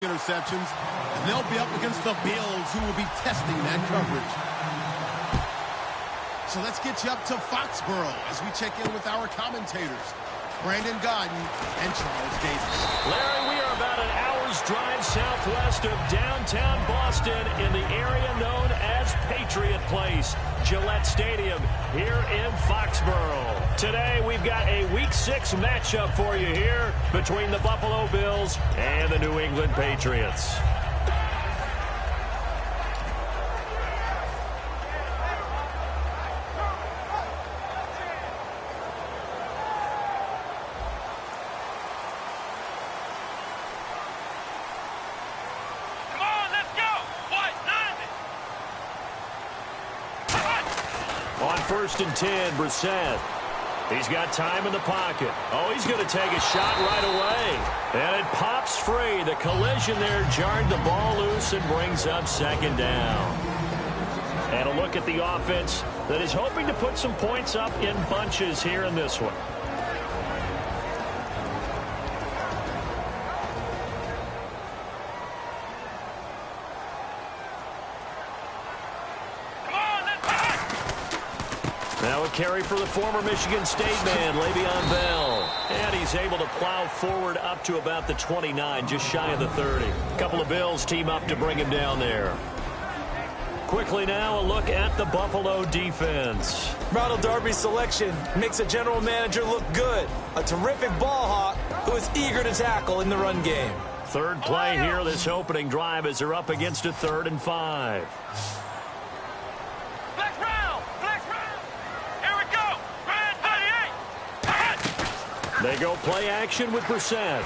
interceptions, and they'll be up against the Bills, who will be testing that coverage. So let's get you up to Foxborough as we check in with our commentators, Brandon Godden and Charles Davis. Larry, we are about an hour's drive southwest of downtown Boston in the area known as Patriot Place, Gillette Stadium here in Foxborough. Today we've got a Week 6 matchup for you here between the Buffalo Bills and the New England Patriots. First and 10, Brissett. He's got time in the pocket. Oh, he's going to take a shot right away. And it pops free. The collision there jarred the ball loose and brings up second down. And a look at the offense that is hoping to put some points up in bunches here in this one. Now a carry for the former Michigan State man, Le'Veon Bell. And he's able to plow forward up to about the 29, just shy of the 30. A couple of Bills team up to bring him down there. Quickly now, a look at the Buffalo defense. Ronald Darby's selection makes a general manager look good. A terrific ball hawk who is eager to tackle in the run game. Third play here, this opening drive, as they're up against a 3rd and 5. They go play action with Brissett.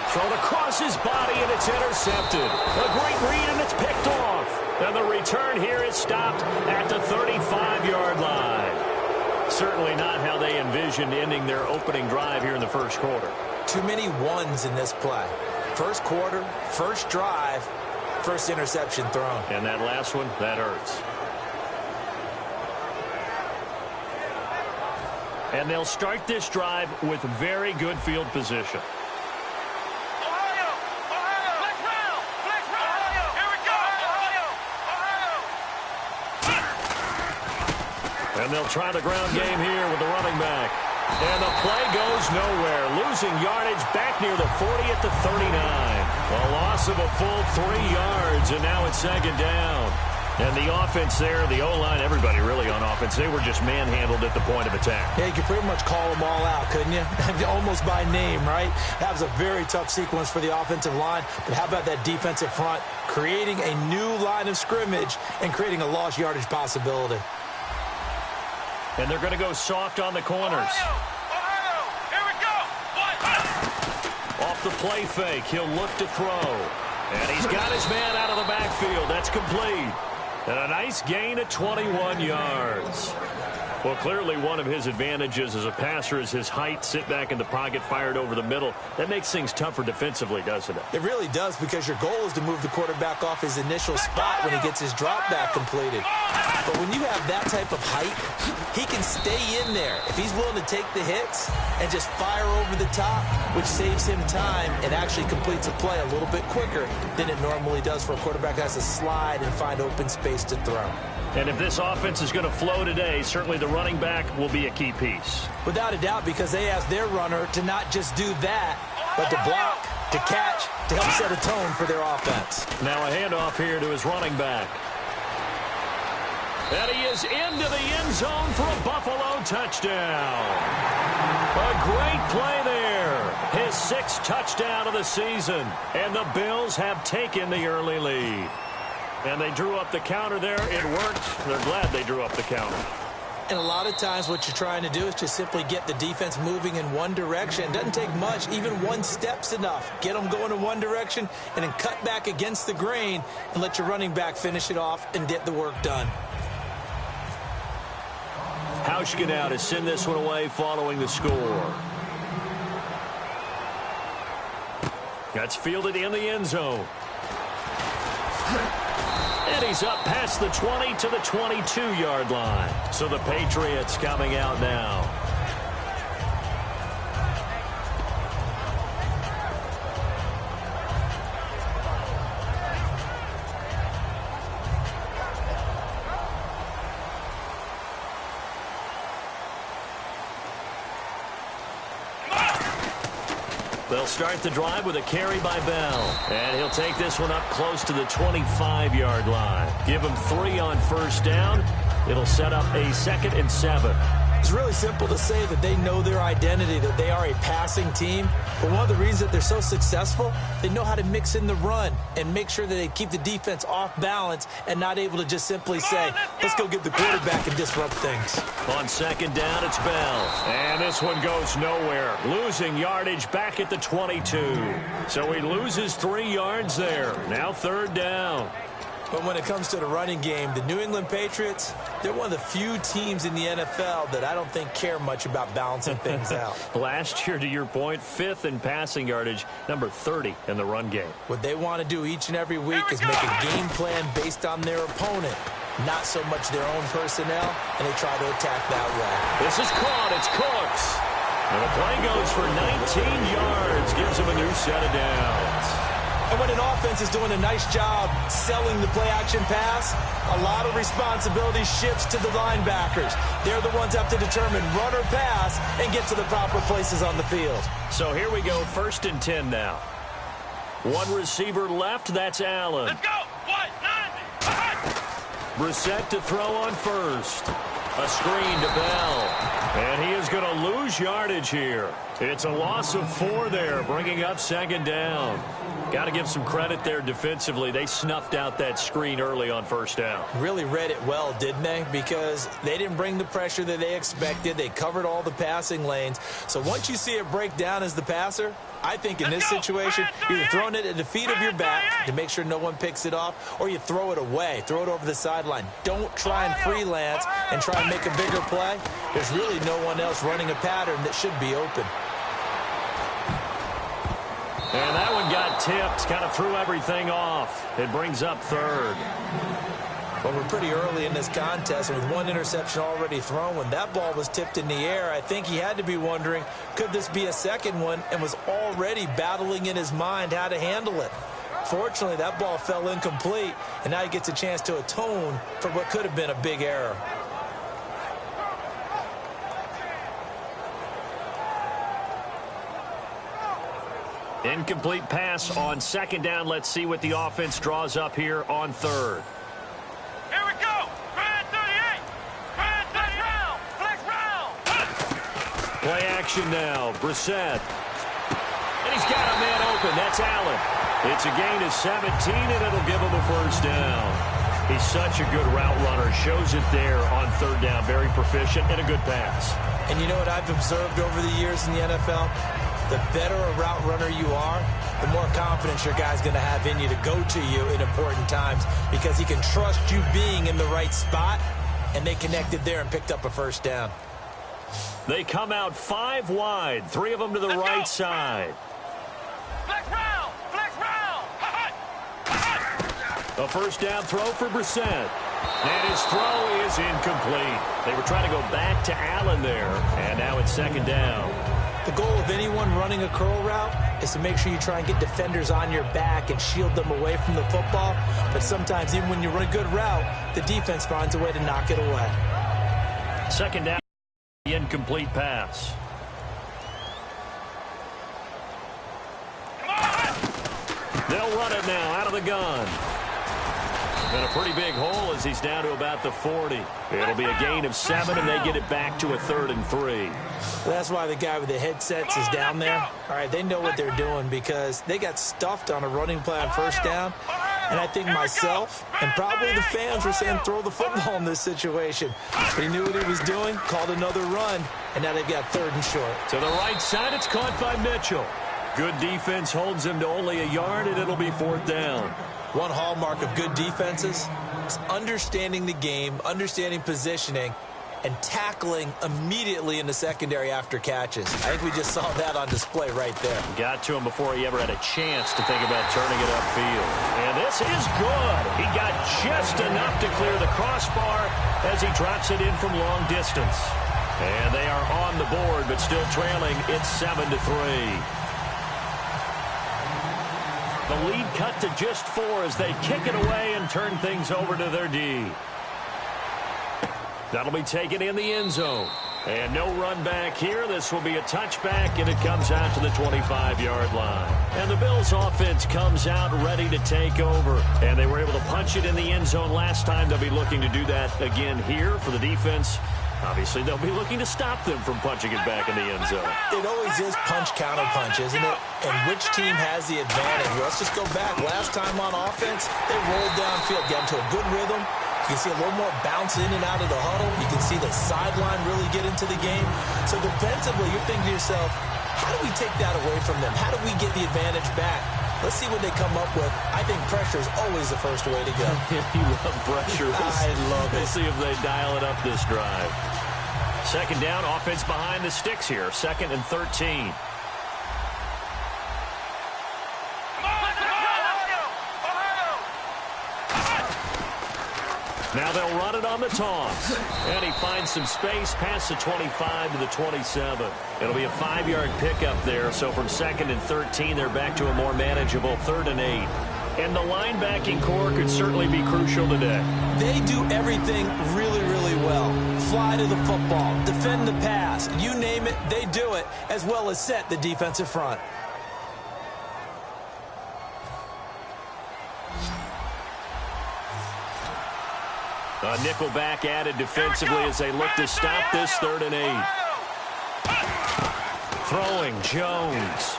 Thrown across his body, and it's intercepted. A great read, and it's picked off. And the return here is stopped at the 35-yard line. Certainly not how they envisioned ending their opening drive here in the first quarter. Too many ones in this play. First quarter, first drive, first interception thrown. And that last one, that hurts. And they'll start this drive with very good field position. And they'll try the ground game here with the running back. And the play goes nowhere. Losing yardage back near the 40 at the 39. A loss of a full 3 yards, and now it's second down. And the offense there, the O-line, everybody really on offense, they were just manhandled at the point of attack. Yeah, you could pretty much call them all out, couldn't you? Almost by name, right? That was a very tough sequence for the offensive line. But how about that defensive front creating a new line of scrimmage and creating a lost yardage possibility? And they're going to go soft on the corners. Here we go. Off the play fake, he'll look to throw. And he's got his man out of the backfield. That's complete. And a nice gain of 21 yards. Well, clearly one of his advantages as a passer is his height. Sit back in the pocket, fired over the middle. That makes things tougher defensively, doesn't it? It really does, because your goal is to move the quarterback off his initial spot when he gets his drop back completed. But when you have that type of height, he can stay in there if he's willing to take the hits and just fire over the top, which saves him time and actually completes a play a little bit quicker than it normally does for a quarterback that has to slide and find open space to throw. And if this offense is going to flow today, certainly the running back will be a key piece. Without a doubt, because they ask their runner to not just do that, but to block, to catch, to help set a tone for their offense. Now a handoff here to his running back. And he is into the end zone for a Buffalo touchdown. A great play there. His 6th touchdown of the season. And the Bills have taken the early lead. And they drew up the counter there. It worked. They're glad they drew up the counter. And a lot of times what you're trying to do is just simply get the defense moving in one direction. It doesn't take much. Even one step's enough. Get them going in one direction and then cut back against the grain and let your running back finish it off and get the work done. Hauschka now to send this one away following the score. That's fielded in the end zone. And he's up past the 20 to the 22-yard line. So the Patriots coming out now. They'll start the drive with a carry by Bell. And he'll take this one up close to the 25-yard line. Give him 3 on first down. It'll set up a 2nd and 7. It's really simple to say that they know their identity, that they are a passing team. But one of the reasons that they're so successful, they know how to mix in the run and make sure that they keep the defense off balance and not able to just simply say, let's go get the quarterback and disrupt things. On 2nd down, it's Bell. And this one goes nowhere. Losing yardage back at the 22. So he loses 3 yards there. Now 3rd down. But when it comes to the running game, the New England Patriots, they're one of the few teams in the NFL that I don't think care much about balancing things out. Last year, to your point, 5th in passing yardage, number 30 in the run game. What they want to do each and every week is make a game plan based on their opponent, not so much their own personnel, and they try to attack that way. This is caught. It's Cooks. And the play goes for 19 yards, gives him a new set of downs. And when an offense is doing a nice job selling the play-action pass, a lot of responsibility shifts to the linebackers. They're the ones that have to determine run or pass and get to the proper places on the field. So here we go, 1st and 10 now. One receiver left, that's Allen. Let's go. 190. Brissett to throw on first. A screen to Bell. And he is going to lose yardage here. It's a loss of 4 there, bringing up 2nd down. Got to give some credit there defensively. They snuffed out that screen early on 1st down. Really read it well, didn't they? Because they didn't bring the pressure that they expected. They covered all the passing lanes. So once you see it break down as the passer, I think in this situation, you're throwing it at the feet of your back to make sure no one picks it off, or you throw it away, throw it over the sideline. Don't try and freelance and try and make a bigger play. There's really no one else running a pattern that should be open. And that one got tipped, kind of threw everything off. It brings up 3rd. Well, we're pretty early in this contest, and with 1 interception already thrown, when that ball was tipped in the air, I think he had to be wondering, could this be a 2nd one, and was already battling in his mind how to handle it. Fortunately, that ball fell incomplete, and now he gets a chance to atone for what could have been a big error. Incomplete pass on 2nd down. Let's see what the offense draws up here on 3rd. Here we go. Grand 38. Grand 30 round. Flex round. Play action now. Brissett. And he's got a man open. That's Allen. It's a gain of 17, and it'll give him a 1st down. He's such a good route runner. Shows it there on 3rd down. Very proficient and a good pass. And you know what I've observed over the years in the NFL? The better a route runner you are, the more confidence your guy's going to have in you to go to you in important times, because he can trust you being in the right spot, and they connected there and picked up a 1st down. They come out 5 wide, 3 of them to the right side. Flex round. Flex round. A 1st down throw for Brissett. And his throw is incomplete. They were trying to go back to Allen there, and now it's 2nd down. The goal of anyone running a curl route is to make sure you try and get defenders on your back and shield them away from the football. But sometimes, even when you run a good route, the defense finds a way to knock it away. 2nd down, the incomplete pass. They'll run it now out of the gun. And a pretty big hole as he's down to about the 40. It'll be a gain of 7, and they get it back to a 3rd and 3. Well, that's why the guy with the headsets is down there. All right, they know what they're doing because they got stuffed on a running play on 1st down. And I think myself and probably the fans were saying throw the football in this situation. But he knew what he was doing, called another run, and now they've got 3rd and short. To the right side, it's caught by Mitchell. Good defense holds him to only a yard, and it'll be 4th down. One hallmark of good defenses is understanding the game, understanding positioning, and tackling immediately in the secondary after catches. I think we just saw that on display right there. Got to him before he ever had a chance to think about turning it upfield. And this is good. He got just enough to clear the crossbar as he drops it in from long distance. And they are on the board, but still trailing. It's 7-3. The lead cut to just 4 as they kick it away and turn things over to their D. That'll be taken in the end zone. And no run back here. This will be a touchback, and it comes out to the 25-yard line. And the Bills' offense comes out ready to take over. And they were able to punch it in the end zone last time. They'll be looking to do that again here for the defense. Obviously, they'll be looking to stop them from punching it back in the end zone. It always is punch-counter-punch, isn't it? And which team has the advantage? Let's just go back. Last time on offense, they rolled downfield, got into a good rhythm. You can see a little more bounce in and out of the huddle. You can see the sideline really get into the game. So defensively, you're thinking to yourself, how do we take that away from them? How do we get the advantage back? Let's see what they come up with. I think pressure is always the first way to go. You love pressure. I love it. We'll see if they dial it up this drive. Second down, offense behind the sticks here. 2nd and 13. Now they'll run it on the toss. And he finds some space past the 25 to the 27. It'll be a 5-yard pickup there. So from 2nd and 13, they're back to a more manageable 3rd and 8. And the linebacking core could certainly be crucial today. They do everything really, really well. Fly to the football, defend the pass, you name it, they do it, as well as set the defensive front. A nickelback added defensively as they look to stop this 3rd and 8. Throwing Jones.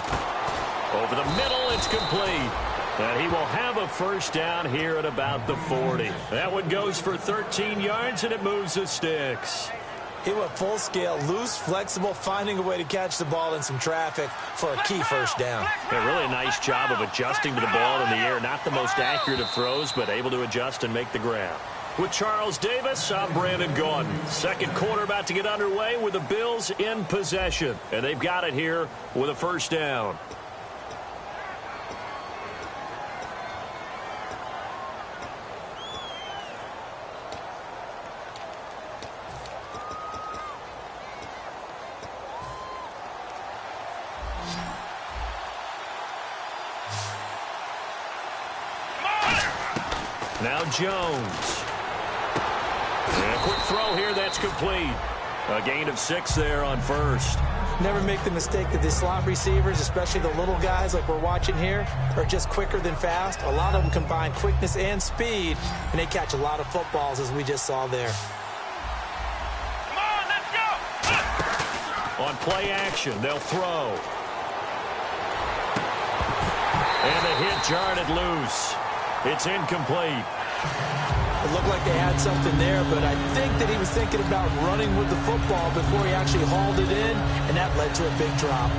Over the middle, it's complete. And he will have a first down here at about the 40. That one goes for 13 yards, and it moves the sticks. He went full scale, loose, flexible, finding a way to catch the ball in some traffic for a key first down. Yeah, really a nice job of adjusting to the ball in the air. Not the most accurate of throws, but able to adjust and make the grab. With Charles Davis, I'm Brandon Gaudin. Second quarter about to get underway with the Bills in possession. And they've got it here with a first down. Now Jones. And a quick throw here, that's complete. A gain of 6 there on first. Never make the mistake that the slot receivers, especially the little guys like we're watching here, are just quicker than fast. A lot of them combine quickness and speed, and they catch a lot of footballs, as we just saw there. Come on, let's go! On play action, they'll throw. And the hit jarred it loose. It's incomplete. It looked like they had something there, but I think that he was thinking about running with the football before he actually hauled it in, and that led to a big drop.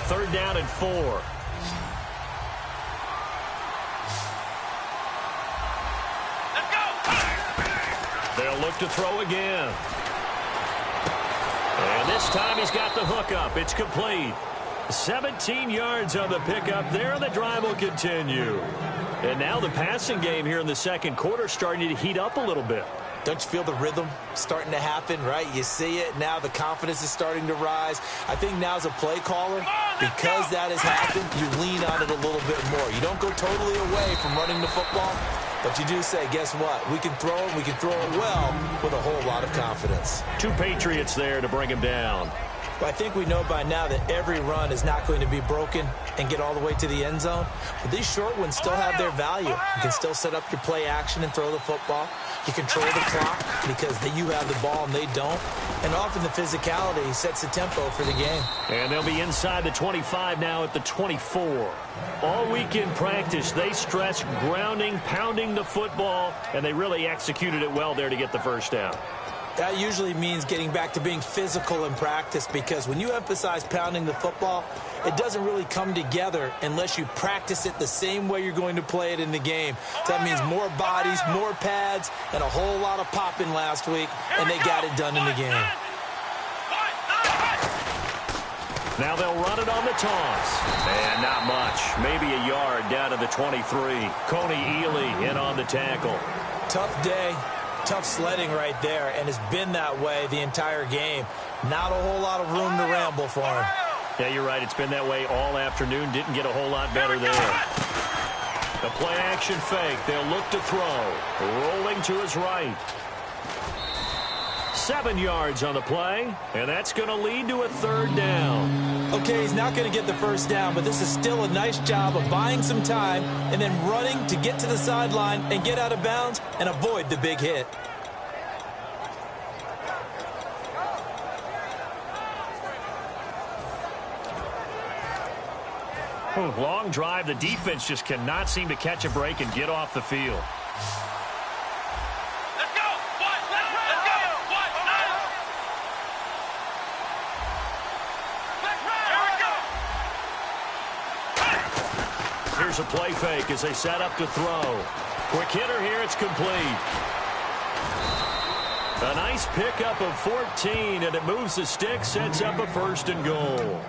Third down and 4. Let's go! They'll look to throw again. And this time he's got the hook up. It's complete. 17 yards on the pickup there. The drive will continue. And now the passing game here in the second quarter starting to heat up a little bit. Don't you feel the rhythm starting to happen, right? You see it now. The confidence is starting to rise. I think now as a play caller, because that has happened, you lean on it a little bit more. You don't go totally away from running the football, but you do say, guess what? We can throw it. We can throw it well with a whole lot of confidence. 2 Patriots there to bring him down. But I think we know by now that every run is not going to be broken and get all the way to the end zone. But these short ones still have their value. You can still set up your play action and throw the football. You control the clock because you have the ball and they don't. And often the physicality sets the tempo for the game. And they'll be inside the 25 now at the 24. All week in practice, they stress grounding, pounding the football, and they really executed it well there to get the first down. That usually means getting back to being physical in practice, because when you emphasize pounding the football, it doesn't really come together unless you practice it the same way you're going to play it in the game. So that means more bodies, more pads, and a whole lot of popping last week, and they got it done in the game. Now they'll run it on the toss. And not much. Maybe a yard down to the 23. Coney Ely in on the tackle. Tough day. Tough sledding right there, and it's been that way the entire game. Not a whole lot of room to ramble for him. Yeah, you're right. It's been that way all afternoon. Didn't get a whole lot better there. The play-action fake. They'll look to throw. Rolling to his right. 7 yards on the play, and that's going to lead to a 3rd down. Okay, he's not going to get the first down, but this is still a nice job of buying some time and then running to get to the sideline and get out of bounds and avoid the big hit. Long drive. The defense just cannot seem to catch a break and get off the field. Let's go! Let's go! Here we go! Here's a play fake as they set up to throw. Quick hitter here. It's complete. A nice pickup of 14, and it moves the stick, sets up a 1st and goal.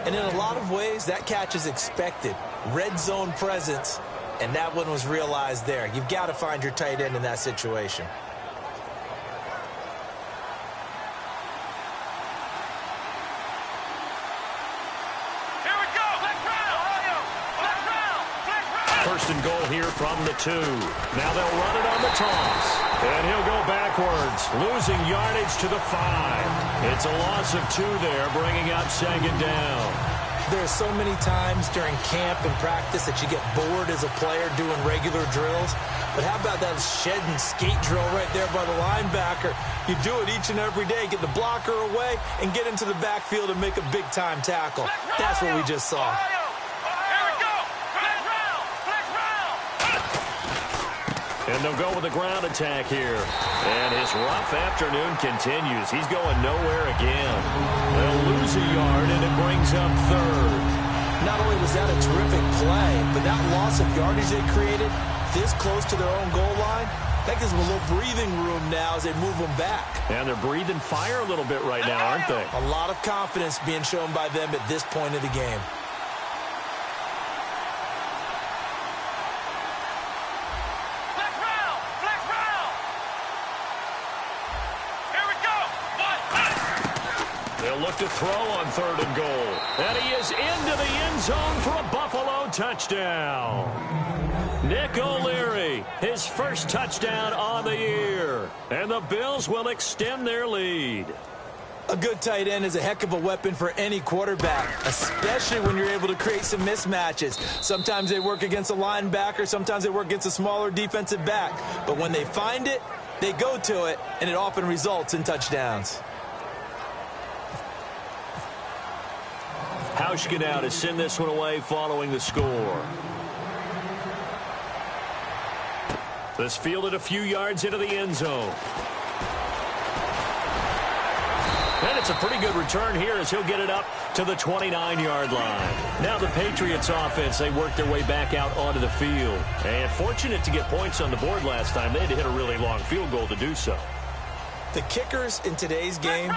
And in a lot of ways, that catch is expected. Red zone presence, and that one was realized there. You've got to find your tight end in that situation. Here we go! Flex round! Flex round! Flex round! 1st and goal here from the 2. Now they'll run it on the toss. And he'll go backwards, losing yardage to the 5. It's a loss of 2 there, bringing up 2nd down. There's so many times during camp and practice that you get bored as a player doing regular drills. But how about that shed and skate drill right there by the linebacker? You do it each and every day, get the blocker away, and get into the backfield and make a big-time tackle. That's what we just saw. And they'll go with a ground attack here. And his rough afternoon continues. He's going nowhere again. They'll lose a yard, and it brings up 3rd. Not only was that a terrific play, but that loss of yardage they created this close to their own goal line, that gives them a little breathing room now as they move them back. And they're breathing fire a little bit right now, aren't they? A lot of confidence being shown by them at this point of the game. They'll look to throw on 3rd and goal. And he is into the end zone for a Buffalo touchdown. Nick O'Leary, his 1st touchdown on the year. And the Bills will extend their lead. A good tight end is a heck of a weapon for any quarterback, especially when you're able to create some mismatches. Sometimes they work against a linebacker, sometimes they work against a smaller defensive back. But when they find it, they go to it, and it often results in touchdowns. Hauschka now to send this one away following the score. This fielded a few yards into the end zone. And it's a pretty good return here as he'll get it up to the 29-yard line. Now the Patriots offense, they work their way back out onto the field. And fortunate to get points on the board last time. They had to hit a really long field goal to do so. The kickers in today's game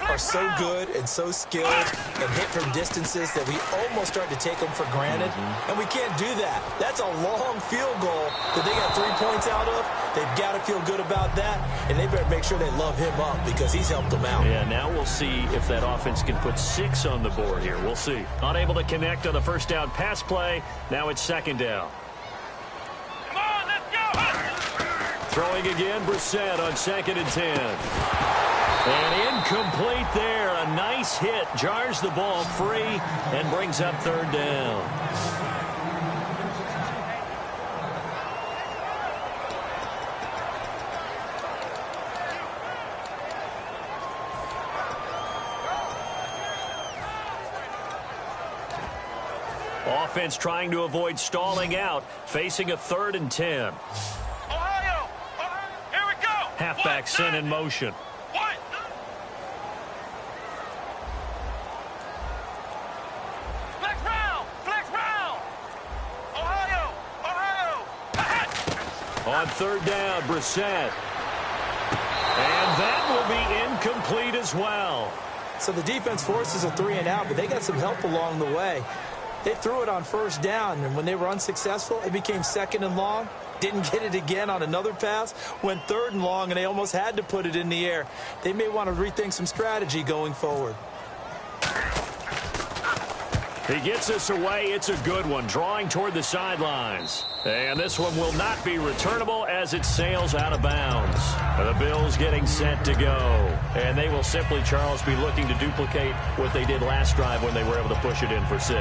are so good and so skilled and hit from distances that we almost start to take them for granted. And we can't do that. That's a long field goal that they got 3 points out of. They've got to feel good about that, and they better make sure they love him up because he's helped them out. Yeah, now we'll see if that offense can put 6 on the board here. We'll see. Unable to connect on the 1st down pass play. Now it's 2nd down. Come on, let's go! Throwing again, Brissett on 2nd and 10. And incomplete there. A nice hit. Jars the ball free and brings up 3rd down. Offense trying to avoid stalling out, facing a 3rd and 10. Ohio! Here we go! Halfback sent in motion. One. Flex round! Flex round! Ohio! On 3rd down, Brissett. And that will be incomplete as well. So the defense forces a 3 and out, but they got some help along the way. They threw it on 1st down, and when they were unsuccessful, it became 2nd and long. Didn't get it again on another pass. Went 3rd and long, and they almost had to put it in the air. They may want to rethink some strategy going forward. He gets this away. It's a good one, drawing toward the sidelines. And this one will not be returnable as it sails out of bounds. The Bills getting set to go. And they will simply, Charles, be looking to duplicate what they did last drive when they were able to push it in for 6.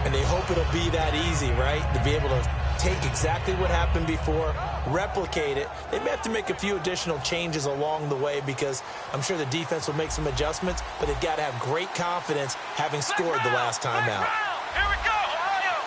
And they hope it'll be that easy, right? To be able to take exactly what happened before, replicate it. They may have to make a few additional changes along the way because I'm sure the defense will make some adjustments, but they've got to have great confidence having scored the last time out. Here we go. Ohio.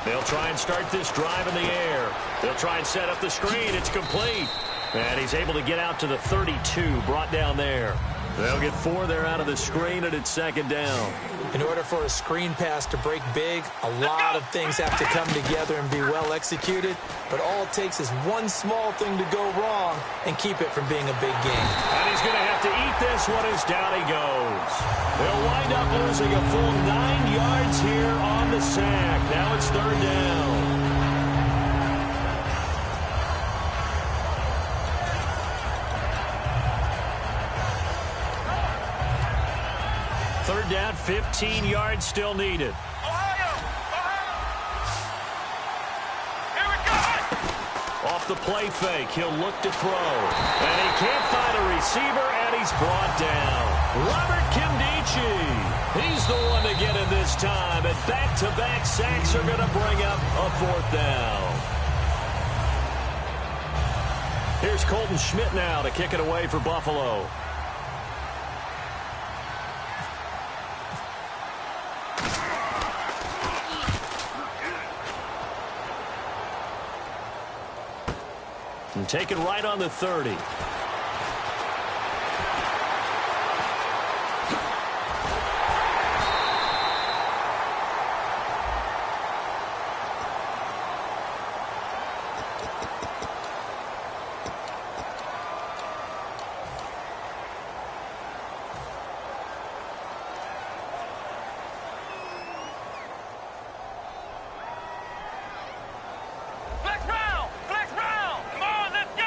They'll try and start this drive in the air. They'll try and set up the screen. It's complete. And he's able to get out to the 32, brought down there. They'll get 4 there out of the screen, and it's second down. In order for a screen pass to break big, a lot of things have to come together and be well executed, but all it takes is one small thing to go wrong and keep it from being a big game. And he's going to have to eat this one as down he goes. They'll wind up losing a full 9 yards here on the sack. Now it's third down. Third down, 15 yards still needed. Ohio. Here we go. Off the play fake, he'll look to throw. And he can't find a receiver, and he's brought down. Robert Kimdichie. He's the one to get in this time, and back-to-back sacks are going to bring up a 4th down. Here's Colton Schmidt now to kick it away for Buffalo. And take it right on the 30.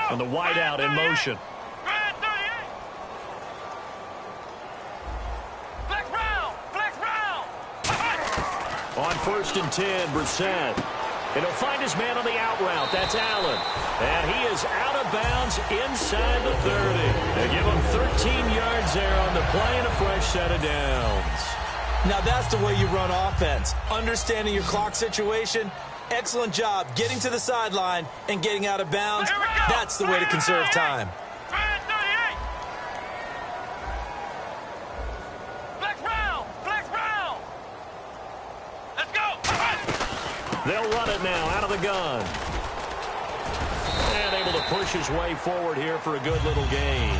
And the wideout in motion. On 1st and 10, Brissett. And he'll find his man on the out route. That's Allen. And he is out of bounds inside the 30. They give him 13 yards there on the play and a fresh set of downs. Now that's the way you run offense. Understanding your clock situation. Excellent job getting to the sideline and getting out of bounds. That's the way to conserve time. They'll run it now out of the gun. And able to push his way forward here for a good little gain.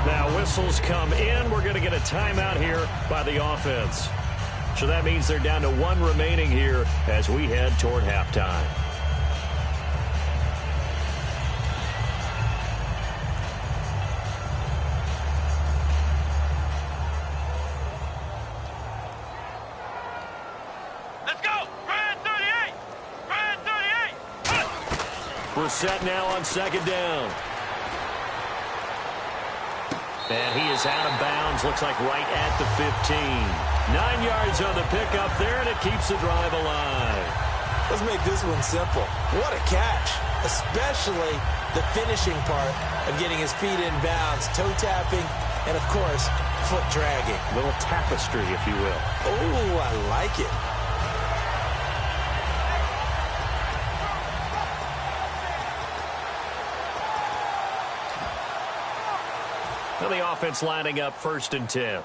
Now whistles come in. We're going to get a timeout here by the offense. So that means they're down to 1 remaining here as we head toward halftime. Let's go! Brand 38! Brand 38! Brissett now on second down. And he is out of bounds, looks like right at the 15. 9 yards on the pickup there, and it keeps the drive alive. Let's make this one simple. What a catch, especially the finishing part of getting his feet in bounds, toe tapping, and, of course, foot dragging. A little tapestry, if you will. Oh, I like it. Now the offense lining up 1st and 10.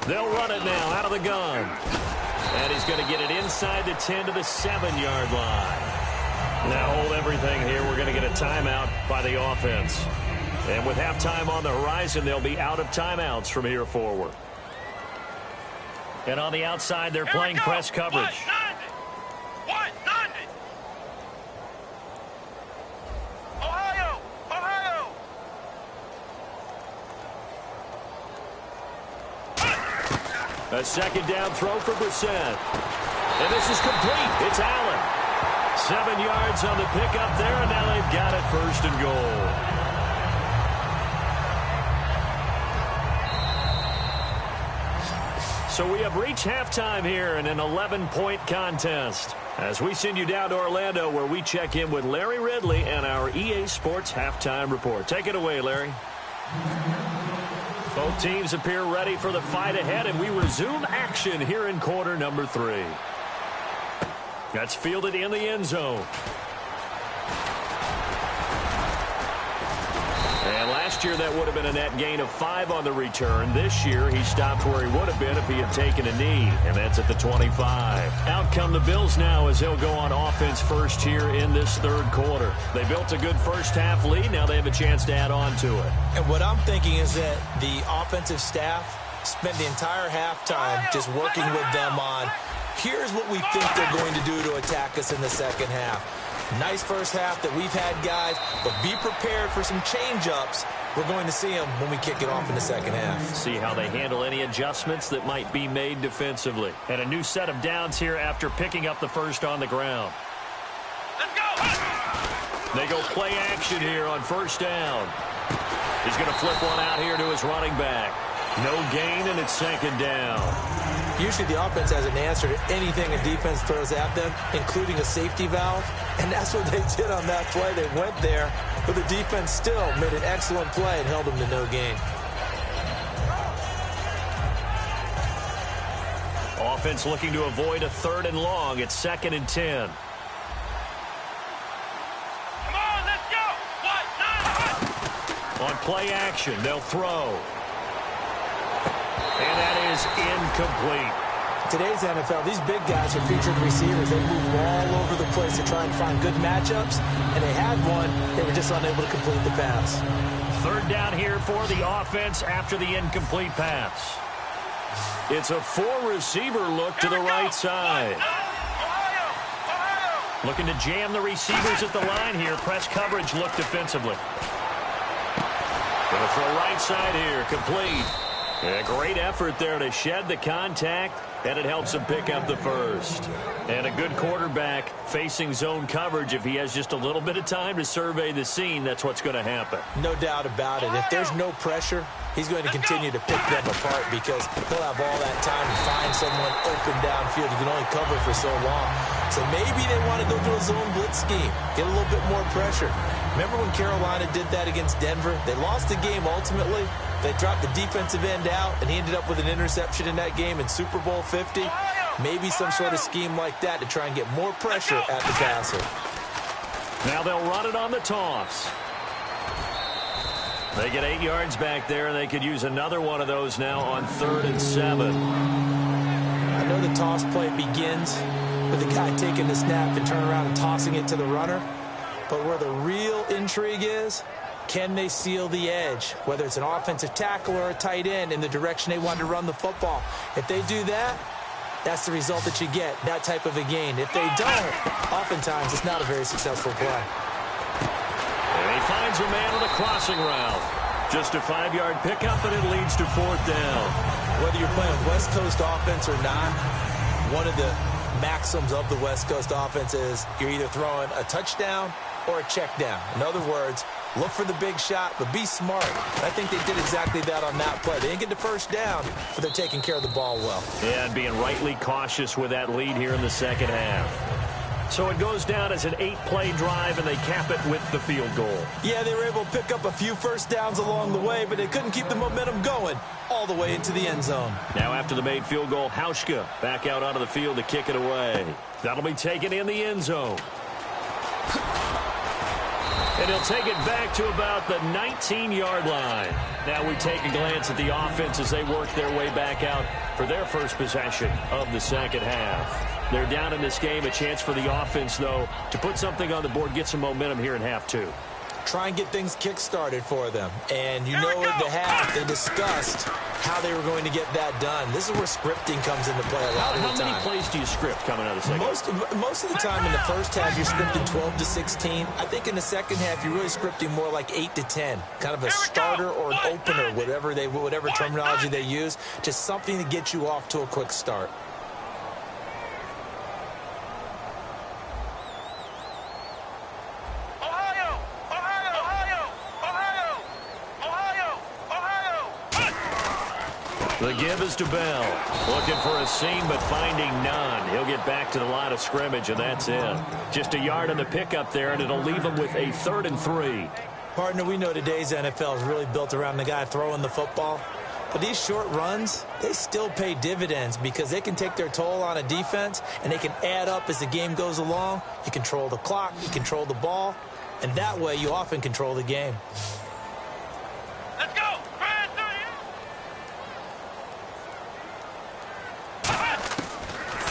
They'll run it now out of the gun. And he's going to get it inside the 10 to the 7-yard line. Now hold everything here. We're going to get a timeout by the offense. And with halftime on the horizon, they'll be out of timeouts from here forward. And on the outside, they're playing press coverage. A second down throw for Brissett. And this is complete. It's Allen. 7 yards on the pickup there, and now they've got it 1st and goal. So we have reached halftime here in an 11-point contest. As we send you down to Orlando, where we check in with Larry Ridley and our EA Sports Halftime Report. Take it away, Larry. Both teams appear ready for the fight ahead, and we resume action here in quarter number 3. That's fielded in the end zone. And last year, that would have been a net gain of 5 on the return. This year, he stopped where he would have been if he had taken a knee, and that's at the 25. Out come the Bills now as they'll go on offense first here in this 3rd quarter. They built a good first-half lead. Now they have a chance to add on to it. And what I'm thinking is that the offensive staff spent the entire halftime just working with them on, here's what we think they're going to do to attack us in the second half. Nice first half that we've had, guys, but be prepared for some change-ups. We're going to see them when we kick it off in the second half. See how they handle any adjustments that might be made defensively. And a new set of downs here after picking up the first on the ground. Let's go! They go play action here on 1st down. He's going to flip one out here to his running back. No gain, and it's 2nd down. Usually the offense has an answer to anything a defense throws at them, including a safety valve, and that's what they did on that play. They went there, but the defense still made an excellent play and held them to no gain. Offense looking to avoid a 3rd and long. It's 2nd and 10. Come on, let's go! 1, 9, 1. On play action, they'll throw. And that is incomplete. Today's NFL, these big guys are featured receivers. They move all over the place to try and find good matchups, and they had one. They were just unable to complete the pass. 3rd down here for the offense after the incomplete pass. It's a 4-receiver look to the right side. Looking to jam the receivers at the line here. Press coverage look defensively. Going to throw right side here, complete. And a great effort there to shed the contact, and it helps him pick up the first. And a good quarterback facing zone coverage. If he has just a little bit of time to survey the scene, that's what's going to happen. No doubt about it. If there's no pressure, he's going to continue to pick them apart because he'll have all that time to find someone open downfield. He can only cover for so long. So maybe they want to go to a zone blitz scheme, get a little bit more pressure. Remember when Carolina did that against Denver? They lost the game ultimately. They dropped the defensive end out, and he ended up with an interception in that game in Super Bowl 50. Maybe some sort of scheme like that to try and get more pressure at the passer. Now they'll run it on the toss. They get 8 yards back there, and they could use another one of those now on 3rd and 7. I know the toss play begins with the guy taking the snap and turning around and tossing it to the runner. But where the real intrigue is, can they seal the edge, whether it's an offensive tackle or a tight end, in the direction they want to run the football? If they do that, that's the result that you get, that type of a gain. If they don't, oftentimes it's not a very successful play. And he finds a man on a crossing route. Just a 5-yard pickup, and it leads to 4th down. Whether you're playing West Coast offense or not, one of the maxims of the West Coast offense is you're either throwing a touchdown or a check down. In other words, look for the big shot, but be smart. I think they did exactly that on that play. They didn't get the first down, but they're taking care of the ball well. Yeah, and being rightly cautious with that lead here in the second half. So it goes down as an 8-play drive, and they cap it with the field goal. Yeah, they were able to pick up a few first downs along the way, but they couldn't keep the momentum going all the way into the end zone. Now after the made field goal, Hauschka back out onto the field to kick it away. That'll be taken in the end zone. And he'll take it back to about the 19-yard line. Now we take a glance at the offense as they work their way back out for their first possession of the second half. They're down in this game. A chance for the offense, though, to put something on the board, get some momentum here in half 2. Try and get things kick-started for them. And you know in the half, they discussed how they were going to get that done. This is where scripting comes into play a lot of the time. How many plays do you script coming out of the second half? Most of the time in the first half, you're scripting 12 to 16. I think in the second half, you're really scripting more like 8 to 10. Kind of a starter or an opener, whatever terminology they use. Just something to get you off to a quick start. The give is to Bell. Looking for a seam, but finding none. He'll get back to the line of scrimmage, and that's it. Just a yard on the pickup there, and it'll leave him with a 3rd and 3. Partner, we know today's NFL is really built around the guy throwing the football. But these short runs, they still pay dividends because they can take their toll on a defense, and they can add up as the game goes along. You control the clock, you control the ball, and that way you often control the game. Let's go!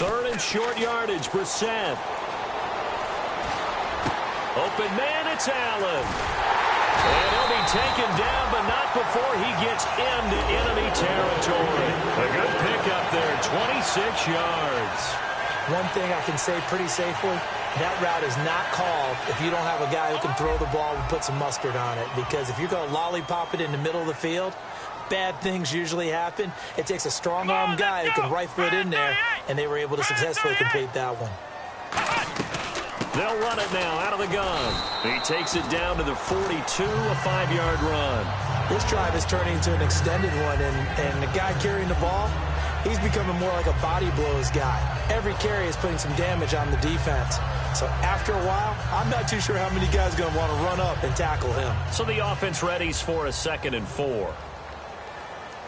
3rd and short yardage, Brissett. Open man, it's Allen. And he'll be taken down, but not before he gets into enemy territory. A good pickup there, 26 yards. One thing I can say pretty safely, that route is not called if you don't have a guy who can throw the ball and put some mustard on it. Because if you're going to lollipop it in the middle of the field, bad things usually happen. It takes a strong-arm guy who can rifle it in there, and they were able to successfully complete that one. They'll run it now out of the gun. He takes it down to the 42, a 5-yard run. This drive is turning into an extended one, and the guy carrying the ball, he's becoming more like a body blows guy. Every carry is putting some damage on the defense. So after a while, I'm not too sure how many guys are going to want to run up and tackle him. So the offense readies for a 2nd and 4.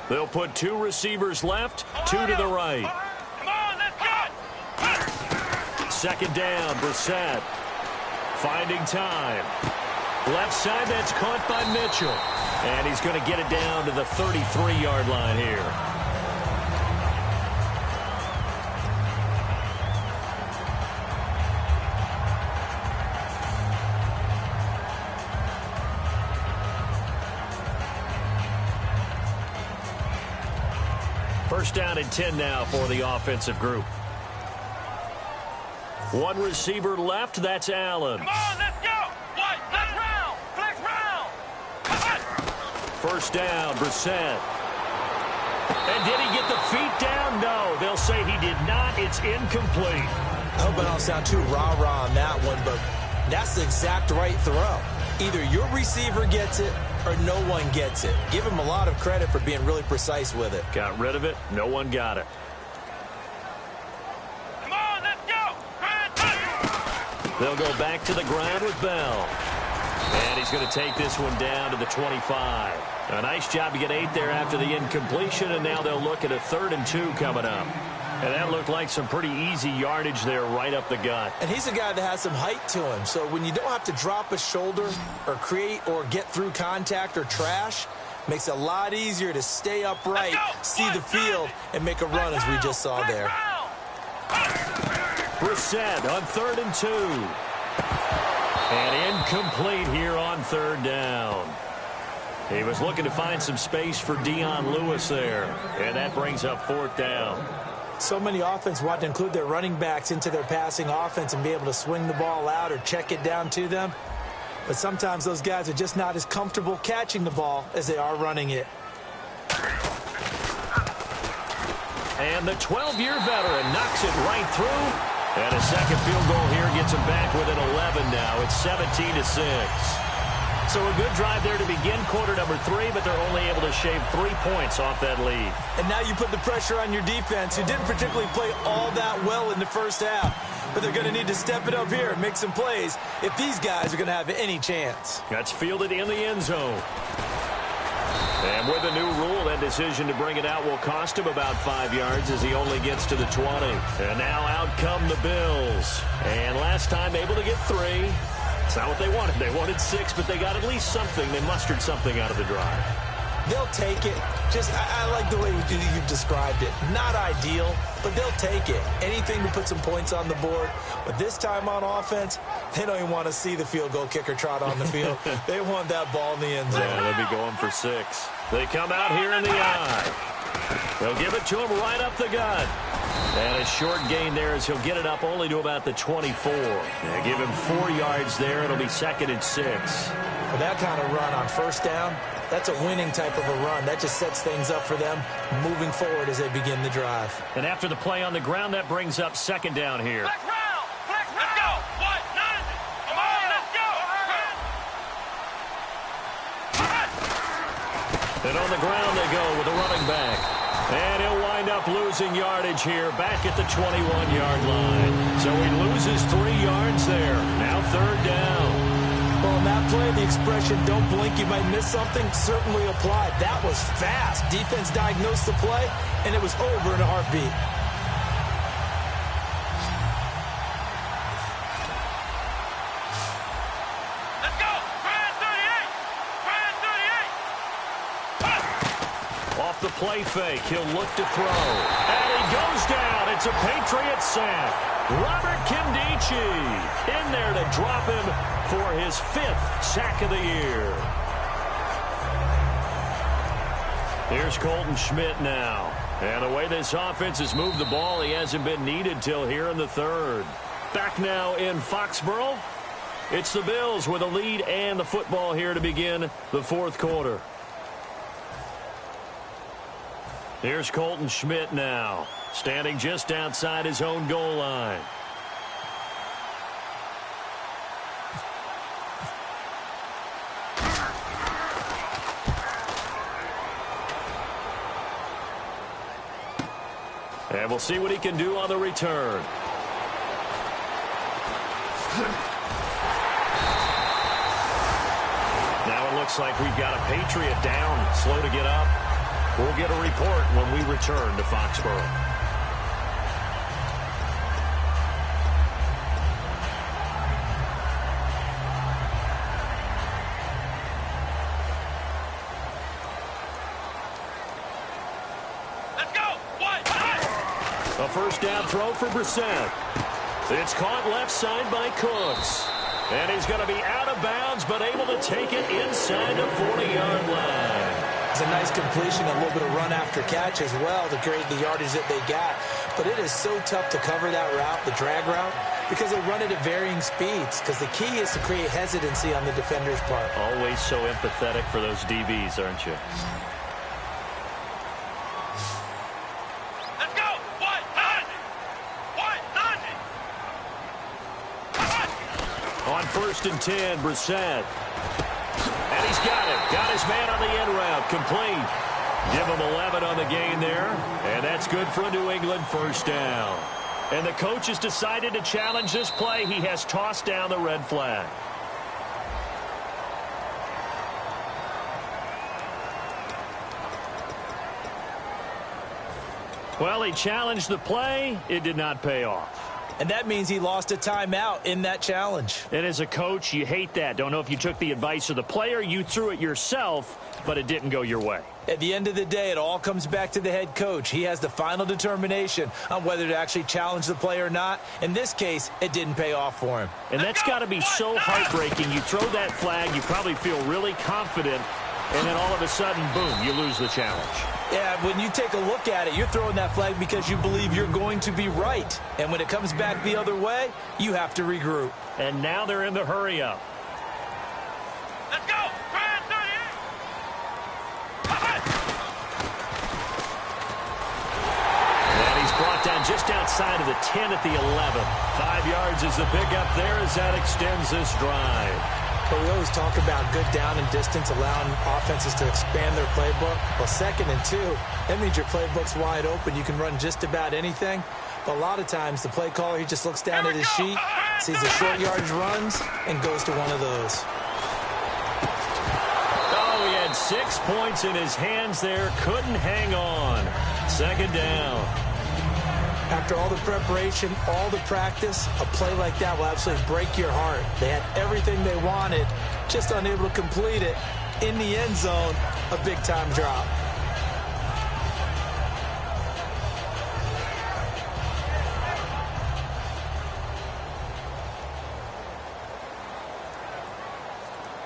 They'll put 2 receivers left, 2 to the right. Come on, let's go! 2nd down, Brissett. Finding time. Left side, that's caught by Mitchell. And he's going to get it down to the 33-yard line here. First down and 10 now for the offensive group. 1 receiver left, that's Allen. Come on, let's go! What? Flex round! Flex round! First down, Brissett. And did he get the feet down? No, they'll say he did not. It's incomplete. I hope I don't sound too rah-rah on that one, but that's the exact right throw. Either your receiver gets it or no one gets it. Give him a lot of credit for being really precise with it. Got rid of it. No one got it. Come on, let's go! They'll go back to the ground with Bell. And he's going to take this one down to the 25. A nice job to get 8 there after the incompletion, and now they'll look at a 3rd and 2 coming up. And that looked like some pretty easy yardage there right up the gut. And he's a guy that has some height to him. So when you don't have to drop a shoulder or create or get through contact or trash, makes it a lot easier to stay upright, see the field, and make a run as we just saw there. Brissett on 3rd and 2. And incomplete here on 3rd down. He was looking to find some space for Dion Lewis there. And that brings up 4th down. So many offenses want to include their running backs into their passing offense and be able to swing the ball out or check it down to them. But sometimes those guys are just not as comfortable catching the ball as they are running it. And the 12-year veteran knocks it right through. And a second field goal here gets him back within 11 now. It's 17-6. So a good drive there to begin quarter number 3, but they're only able to shave 3 points off that lead. And now you put the pressure on your defense, who didn't particularly play all that well in the first half. But they're going to need to step it up here and make some plays if these guys are going to have any chance. That's fielded in the end zone. And with the new rule, that decision to bring it out will cost him about 5 yards as he only gets to the 20. And now out come the Bills. And last time able to get 3. It's not what they wanted. They wanted 6, but they got at least something. They mustered something out of the drive. They'll take it. I like the way you've described it. Not ideal, but they'll take it. Anything to put some points on the board. But this time on offense, they don't even want to see the field goal kicker trot on the field. They want that ball in the end zone. Yeah, they'll be going for 6. They come out here in the eye. They'll give it to him right up the gut. And a short gain there as he'll get it up only to about the 24. Yeah, give him 4 yards there. It'll be 2nd and 6. With that kind of run on first down, that's a winning type of a run. That just sets things up for them moving forward as they begin the drive. And after the play on the ground, that brings up 2nd down here. Flex round! Flex round! Let's go! What? None! Come on, let's go! And on the ground they go with a running back. And he'll wind up losing yardage here back at the 21-yard line. So he loses 3 yards there. Now 3rd down. Well, in that play, the expression, don't blink, you might miss something, certainly applied. That was fast. Defense diagnosed the play, and it was over in a heartbeat. Let's go! Brand 38! Brand 38! Off the play fake, he'll look to throw. And he goes down. It's a Patriot sack. Robert Kimdichie in there to drop him for his 5th sack of the year. Here's Colton Schmidt now. And the way this offense has moved the ball, he hasn't been needed till here in the 3rd. Back now in Foxborough. It's the Bills with a lead and the football here to begin the 4th quarter. Here's Colton Schmidt now, standing just outside his own goal line. And we'll see what he can do on the return. Now it looks like we've got a Patriot down, slow to get up. We'll get a report when we return to Foxborough. Let's go! What? A 1st down throw for Brissett. It's caught left side by Cooks. And he's going to be out of bounds, but able to take it inside the 40-yard line. It's a nice completion, a little bit of run after catch as well to create the yardage that they got. But it is so tough to cover that route, the drag route, because they run it at varying speeds. Because the key is to create hesitancy on the defender's part. Always so empathetic for those DBs, aren't you? Let's go! What? On 1st and 10, Brissett. And he's got it. Got his man on the end route. Complete. Give him 11 on the gain there. And that's good for a New England 1st down. And the coach has decided to challenge this play. He has tossed down the red flag. Well, he challenged the play. It did not pay off. And that means he lost a timeout in that challenge. And as a coach, you hate that. Don't know if you took the advice of the player, you threw it yourself, but it didn't go your way. At the end of the day, it all comes back to the head coach. He has the final determination on whether to actually challenge the play or not. In this case, it didn't pay off for him. And that's got to be so heartbreaking. You throw that flag, you probably feel really confident, and then all of a sudden, boom, you lose the challenge. Yeah, when you take a look at it, you're throwing that flag because you believe you're going to be right. And when it comes back the other way, you have to regroup. And now they're in the hurry-up. Let's go! Brand 38! And he's brought down just outside of the 10 at the 11. 5 yards is the pickup there as that extends this drive. But we always talk about good down and distance, allowing offenses to expand their playbook. Well, 2nd and 2, that means your playbook's wide open. You can run just about anything. But a lot of times, the play caller, he just looks down at his sheet, sees the short yardage runs, and goes to one of those. Oh, he had 6 points in his hands there. Couldn't hang on. 2nd down. After all the preparation, all the practice, a play like that will absolutely break your heart. They had everything they wanted, just unable to complete it. In the end zone, a big-time drop.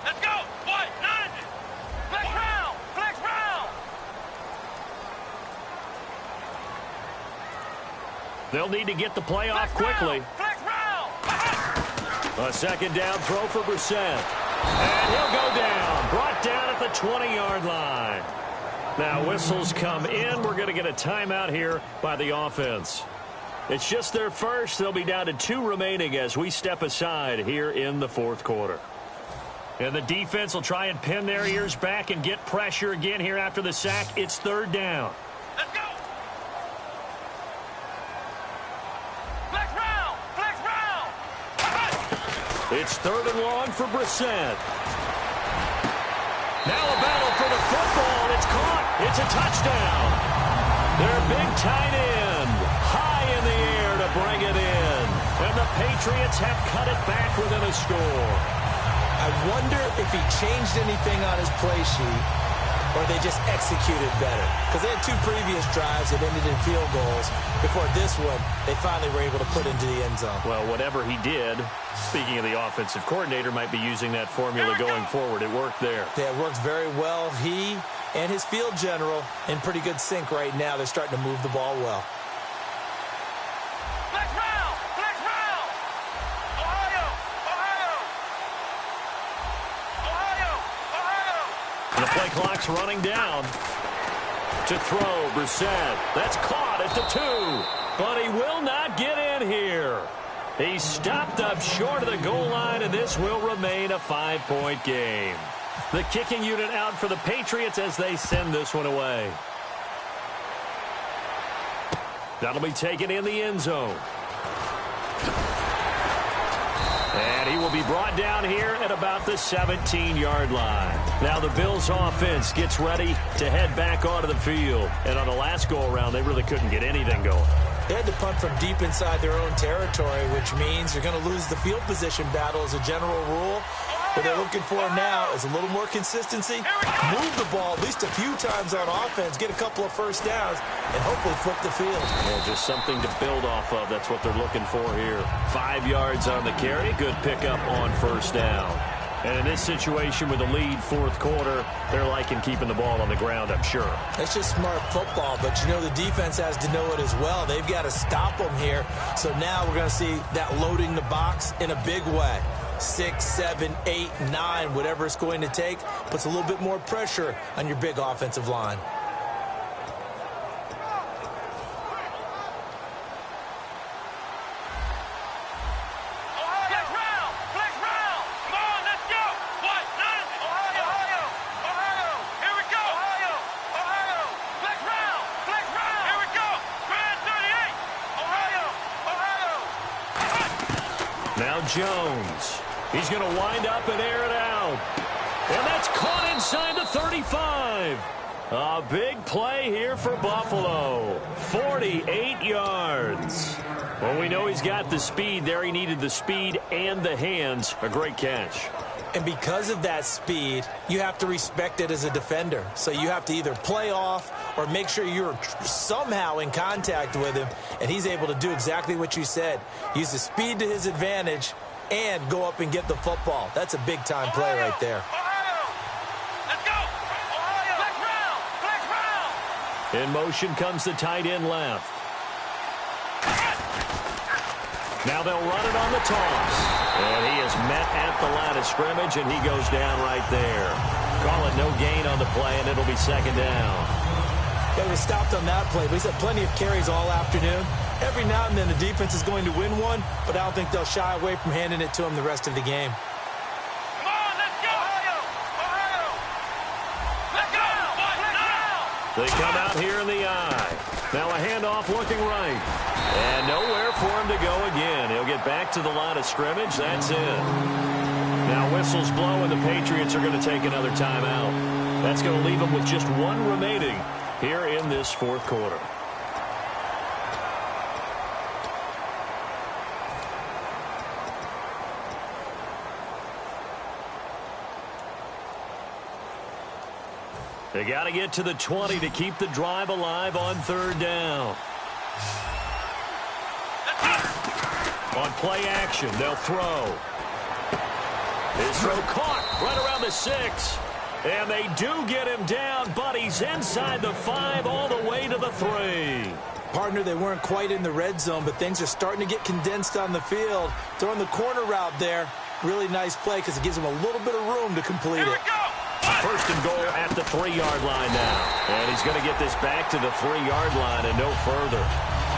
Let's go! What? 90! Flex round! Flex round! They'll need to get the play off quickly. Flex round! A 2nd down throw for Brissett. And he'll go down. Brought down at the 20-yard line. Now whistles come in. We're going to get a timeout here by the offense. It's just their first. They'll be down to 2 remaining as we step aside here in the 4th quarter. And the defense will try and pin their ears back and get pressure again here after the sack. It's 3rd down. Let's go! It's 3rd and long for Brissett. Now a battle for the football. It's caught. It's a touchdown. Their big tight end high in the air to bring it in. And the Patriots have cut it back within a score. I wonder if he changed anything on his play sheet or they just executed better. Because they had 2 previous drives that ended in field goals. Before this one, they finally were able to put into the end zone. Well, whatever he did, speaking of the offensive coordinator, might be using that formula going forward. It worked there. Yeah, it worked very well. He and his field general in pretty good sync right now. They're starting to move the ball well. Flex round! Flex round! Ohio! Ohio! Ohio! Ohio! The play clock's running down. To throw, Brissett. That's caught at the 2. But he will not get in here. He's stopped up short of the goal line, and this will remain a 5-point game. The kicking unit out for the Patriots as they send this one away. That'll be taken in the end zone. And he will be brought down here at about the 17-yard line. Now the Bills' offense gets ready to head back onto the field. And on the last go-around, they really couldn't get anything going. They had to punt from deep inside their own territory, which means you're going to lose the field position battle as a general rule. What they're looking for now is a little more consistency, move the ball at least a few times on offense, get a couple of first downs, and hopefully flip the field. Yeah, just something to build off of. That's what they're looking for here. 5 yards on the carry. Good pickup on first down. And in this situation with the lead 4th quarter, they're liking keeping the ball on the ground, I'm sure. It's just smart football, but you know the defense has to know it as well. They've got to stop them here. So now we're going to see that loading the box in a big way. 6, 7, 8, 9, whatever it's going to take, puts a little bit more pressure on your big offensive line. Now Jones. He's going to wind up and air it out. And that's caught inside the 35. A big play here for Buffalo. 48 yards. Well, we know he's got the speed there. He needed the speed and the hands. A great catch. And because of that speed, you have to respect it as a defender. So you have to either play off or make sure you're somehow in contact with him. And he's able to do exactly what you said. Use the speed to his advantage and go up and get the football. That's a big-time play right there. Let's go! Ohio! Flex round! Flex round! In motion comes the tight end left. Now they'll run it on the toss. And he is met at the line of scrimmage, and he goes down right there. Call it no gain on the play, and it'll be 2nd down. They were stopped on that play, but he's had plenty of carries all afternoon. Every now and then the defense is going to win one, but I don't think they'll shy away from handing it to him the rest of the game. Come on, let's go! Ohio! Ohio! Let's go! They come out here in the eye. Now a handoff looking right. And nowhere for him to go again. He'll get back to the line of scrimmage. That's it. Now whistles blow, and the Patriots are going to take another timeout. That's going to leave them with just one remaining here in this 4th quarter. They got to get to the 20 to keep the drive alive on 3rd down. On play action, they'll throw. His throw caught right around the 6. And they do get him down, but he's inside the 5 all the way to the 3. Partner, they weren't quite in the red zone, but things are starting to get condensed on the field. Throwing the corner route there, really nice play because it gives them a little bit of room to complete it. 1st and goal at the 3-yard line now. And he's going to get this back to the 3-yard line and no further.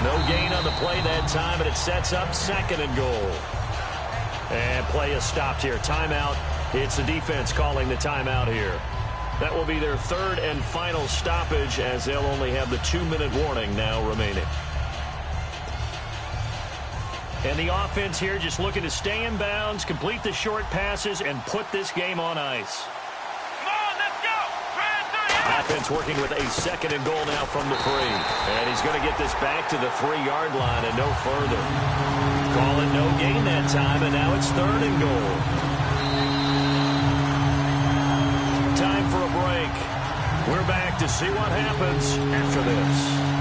No gain on the play that time, and it sets up 2nd and goal. And play is stopped here. Timeout. It's the defense calling the timeout here. That will be their 3rd and final stoppage as they'll only have the 2-minute warning now remaining. And the offense here just looking to stay in bounds, complete the short passes, and put this game on ice. Come on, let's go. Offense working with a 2nd and goal now from the 3. And he's going to get this back to the 3-yard line and no further. Call it no gain that time, and now it's 3rd and goal. Time for a break. We're back to see what happens after this.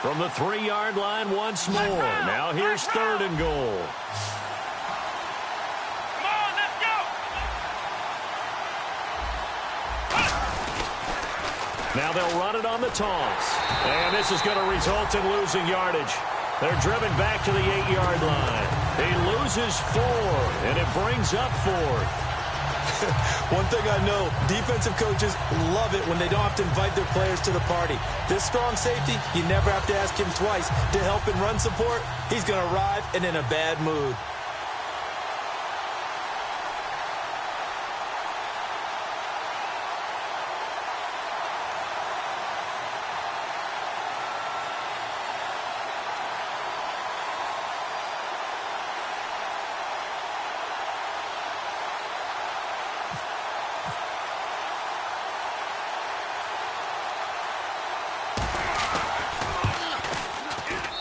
From the 3-yard line once more. Now here's 3rd and goal. Come on, let's go. Now they'll run it on the toss. And this is going to result in losing yardage. They're driven back to the 8-yard line. He loses 4, and it brings up 4th. One thing I know, defensive coaches love it when they don't have to invite their players to the party. This strong safety, you never have to ask him twice to help in run support. He's going to arrive and in a bad mood.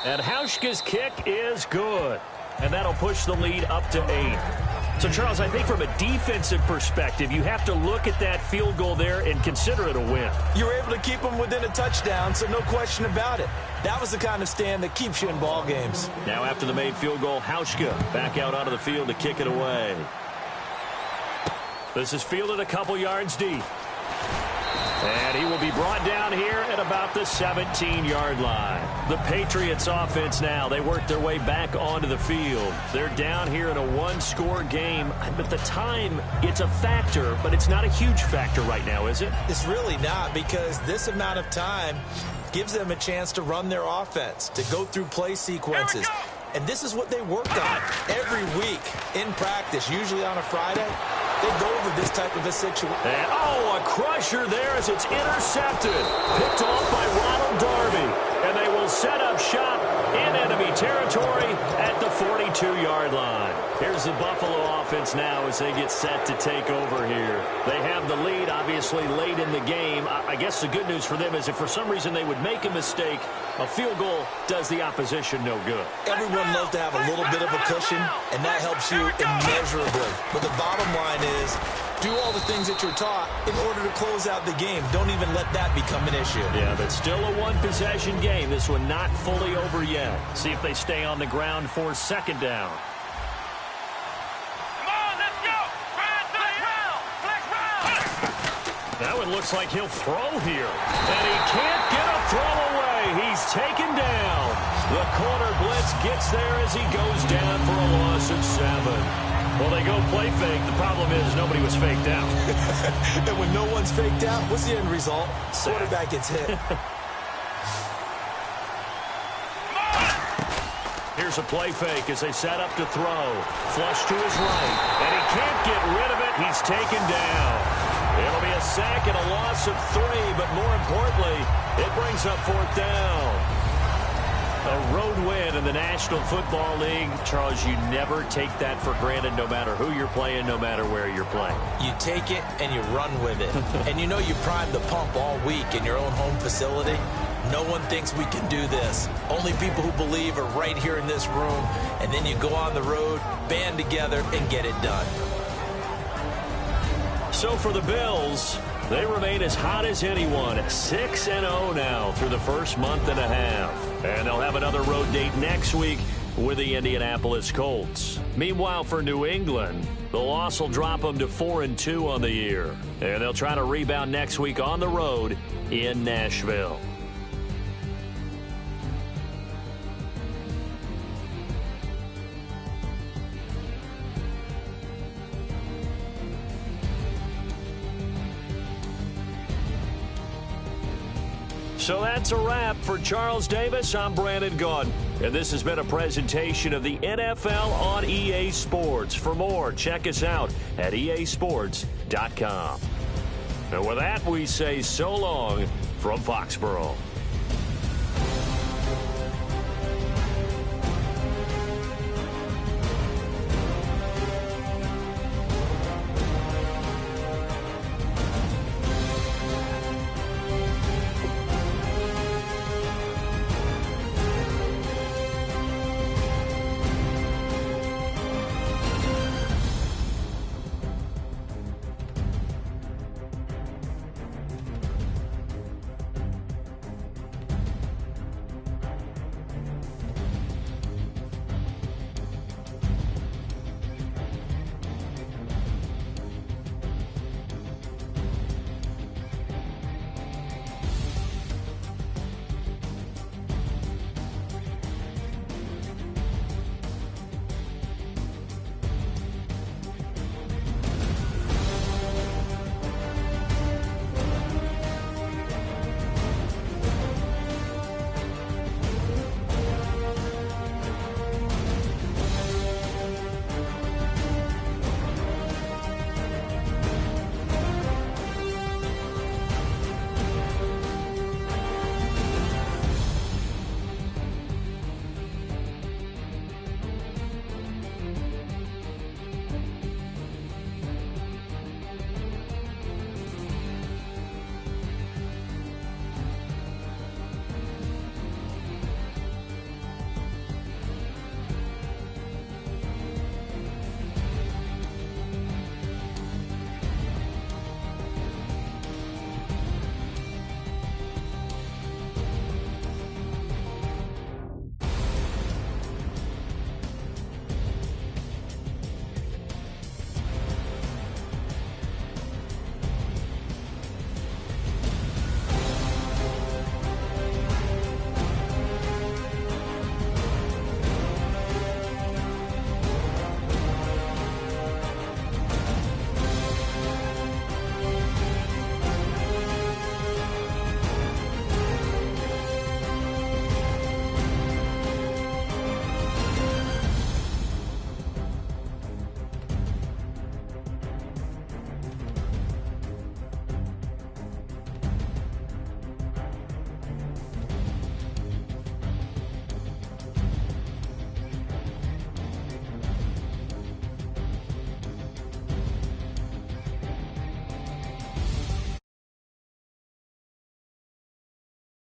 And Hauschka's kick is good. And that'll push the lead up to 8. So, Charles, I think from a defensive perspective, you have to look at that field goal there and consider it a win. You were able to keep them within a touchdown, so no question about it. That was the kind of stand that keeps you in ball games. Now after the made field goal, Hauschka back out onto the field to kick it away. This is fielded a couple yards deep. And he will be brought down here at about the 17-yard line. The Patriots offense now, they work their way back onto the field. They're down here in a 1-score game. At the time, it's a factor, but it's not a huge factor right now, is it? It's really not, because this amount of time gives them a chance to run their offense, to go through play sequences. And this is what they work on every week in practice, usually on a Friday. They go over this type of a situation. And, a crusher there as it's intercepted. Picked off by Ronald Darby. And they will set up shop in enemy territory at the 42-yard line. Here's the Buffalo offense now as they get set to take over here. They have the lead, obviously, late in the game. I guess the good news for them is if for some reason they would make a mistake, a field goal does the opposition no good. Everyone loves to have a little bit of a cushion, and that helps you immeasurably. But the bottom line is, do all the things that you're taught in order to close out the game. Don't even let that become an issue. Yeah, but still a one-possession game. This one not fully over yet. See if they stay on the ground for 2nd down. Come on, let's go. Flex round. That one looks like he'll throw here. And he can't get a throw away. He's taken down. The corner blitz gets there as he goes down for a loss of 7. Well, they go play fake. The problem is nobody was faked out. And when no one's faked out, what's the end result? Quarterback gets hit. Here's a play fake as they set up to throw. Flush to his right. And he can't get rid of it. He's taken down. It'll be a sack and a loss of 3, but more importantly, it brings up 4th down. A road win in the National Football League. Charles, you never take that for granted no matter who you're playing, no matter where you're playing. You take it and you run with it. And you know you primed the pump all week in your own home facility. No one thinks we can do this. Only people who believe are right here in this room. And then you go on the road, band together, and get it done. So for the Bills, they remain as hot as anyone, 6-0 now through the first month and a half. And they'll have another road date next week with the Indianapolis Colts. Meanwhile, for New England, the loss will drop them to 4-2 on the year. And they'll try to rebound next week on the road in Nashville. So that's a wrap. For Charles Davis, I'm Brandon Gaudin. And this has been a presentation of the NFL on EA Sports. For more, check us out at easports.com. And with that, we say so long from Foxborough.